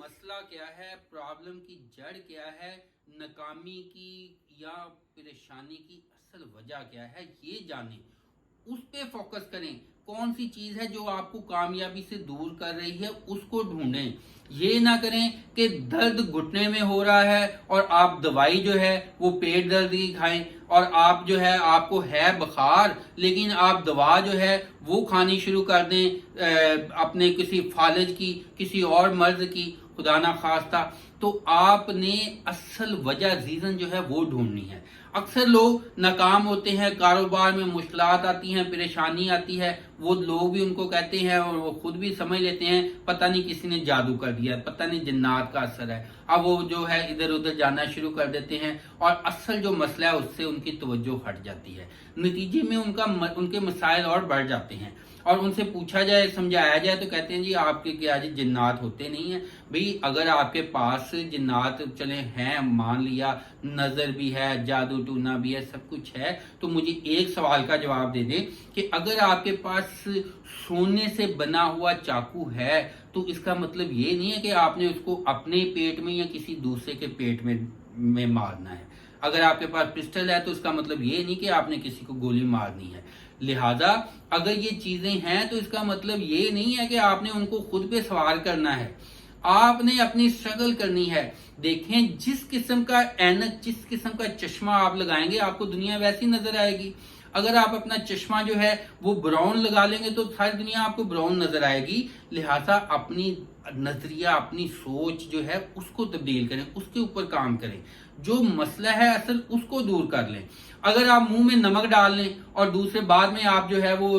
مسئلہ کیا ہے، پرابلم کی جڑ کیا ہے، ناکامی کی یا پریشانی کی اصل وجہ کیا ہے، یہ جانیں، اس پہ فوکس کریں۔ کون سی چیز ہے جو آپ کو کامیابی سے دور کر رہی ہے، اس کو ڈھونڈیں۔ یہ نہ کریں کہ درد گھٹنے میں ہو رہا ہے اور آپ دوائی جو ہے وہ پیٹ درد کی کھائیں، اور آپ جو ہے آپ کو ہے بخار لیکن آپ دوا جو ہے وہ کھانی شروع کر دیں اپنے کسی فالج کی، کسی اور مرض کی، خدا نہ خواستہ۔ تو آپ نے اصل وجہ ریزن جو ہے وہ ڈھونڈنی ہے۔ اکثر لوگ ناکام ہوتے ہیں، کاروبار میں مشکلات آتی ہیں، پریشانی آتی ہے، وہ لوگ بھی ان کو کہتے ہیں اور وہ خود بھی سمجھ لیتے ہیں پتہ نہیں کسی نے جادو کر دیا، پتہ نہیں جنات کا اثر ہے۔ اب وہ جو ہے ادھر ادھر جانا شروع کر دیتے ہیں اور اصل جو مسئلہ ہے اس سے ان کی توجہ ہٹ جاتی ہے، نتیجے میں ان کے مسائل اور بڑھ جاتے ہیں۔ اور ان سے پوچھا جائے، سمجھایا جائے تو کہتے ہیں جی آپ کے کیا جی جنات ہوتے نہیں ہیں؟ بھئی اگر آپ کے پاس جنات چلیں ہیں، مان لیا نظر بھی ہے، جادو ٹونا بھی ہے، سب کچھ ہے، تو مجھے ایک سوال کا جواب دے دیں کہ اگر آپ کے پاس سونے سے بنا ہوا چاقو ہے تو اس کا مطلب یہ نہیں ہے کہ آپ نے اس کو اپنے پیٹ میں یا کسی دوسرے کے پیٹ میں مارنا ہے۔ اگر آپ کے پاس پسٹل ہے تو اس کا مطلب یہ نہیں کہ آپ نے کسی کو گولی مارنی ہے۔ لہذا اگر یہ چیزیں ہیں تو اس کا مطلب یہ نہیں ہے کہ آپ نے ان کو خود پہ سوار کرنا ہے، آپ نے اپنی اسٹرگل کرنی ہے۔ دیکھیں جس قسم کا اینک، جس قسم کا چشمہ آپ لگائیں گے آپ کو دنیا ویسی نظر آئے گی۔ اگر آپ اپنا چشمہ جو ہے وہ براؤن لگا لیں گے تو ساری دنیا آپ کو براؤن نظر آئے گی۔ لہٰذا اپنی نظریہ، اپنی سوچ جو ہے اس کو تبدیل کریں، اس کے اوپر کام کریں، جو مسئلہ ہے اصل اس کو دور کر لیں۔ اگر آپ منہ میں نمک ڈال لیں اور دوسرے بعد میں آپ جو ہے وہ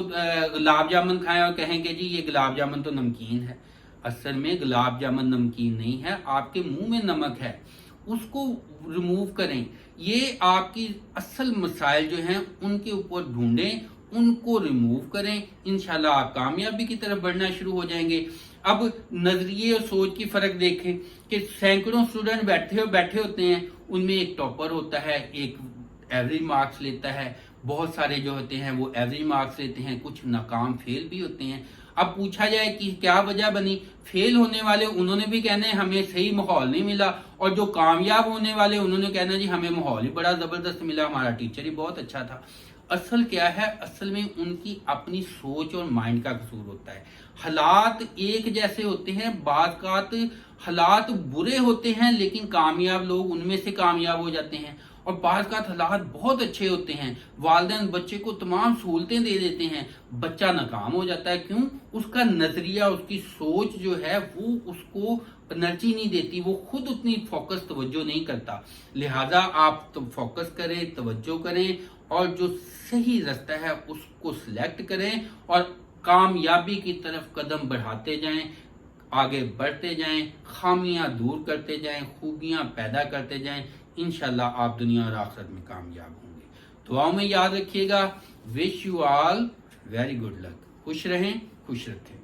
گلاب جامن کھائیں اور کہیں کہ جی یہ گلاب جامن تو نمکین ہے، اصل میں گلاب جامن نمکین نہیں ہے، آپ کے منہ میں نمک ہے، اس کو ریموو کریں۔ یہ آپ کی اصل مسائل جو ہیں ان کے اوپر ڈھونڈیں، ان کو ریموو کریں، انشاءاللہ آپ کامیابی کی طرف بڑھنا شروع ہو جائیں گے۔ اب نظریے اور سوچ کی فرق دیکھیں کہ سینکڑوں اسٹوڈنٹ بیٹھے ہوتے ہیں، ان میں ایک ٹاپر ہوتا ہے، ایک ایوریج مارکس لیتا ہے، بہت سارے جو ہوتے ہیں وہ ایوریج مارکس لیتے ہیں، کچھ ناکام فیل بھی ہوتے ہیں۔ اب پوچھا جائے کہ کیا وجہ بنی، فیل ہونے والے انہوں نے بھی کہنا ہے ہمیں صحیح ماحول نہیں ملا، اور جو کامیاب ہونے والے انہوں نے کہنا جی ہمیں ماحول ہی بڑا زبردست ملا، ہمارا ٹیچر ہی بہت اچھا تھا۔ اصل کیا ہے، اصل میں ان کی اپنی سوچ اور مائنڈ کا قصور ہوتا ہے۔ حالات ایک جیسے ہوتے ہیں، بعض اوقات حالات برے ہوتے ہیں لیکن کامیاب لوگ ان میں سے کامیاب ہو جاتے ہیں، اور بعض اوقات حالات بہت اچھے ہوتے ہیں، والدین بچے کو تمام سہولتیں دے دیتے ہیں، بچہ ناکام ہو جاتا ہے۔ کیوں؟ اس کا نظریہ، اس کی سوچ جو ہے وہ اس کو انرجی نہیں دیتی، وہ خود اتنی فوکس توجہ نہیں کرتا۔ لہذا آپ فوکس کریں، توجہ کریں، اور جو صحیح رستہ ہے اس کو سلیکٹ کریں اور کامیابی کی طرف قدم بڑھاتے جائیں، آگے بڑھتے جائیں، خامیاں دور کرتے جائیں، خوبیاں پیدا کرتے جائیں، انشاءاللہ آپ دنیا اور آخرت میں کامیاب ہوں گے۔ دعاؤں میں یاد رکھیے گا۔ Wish you all very good luck. خوش رہیں، خوش رکھیں۔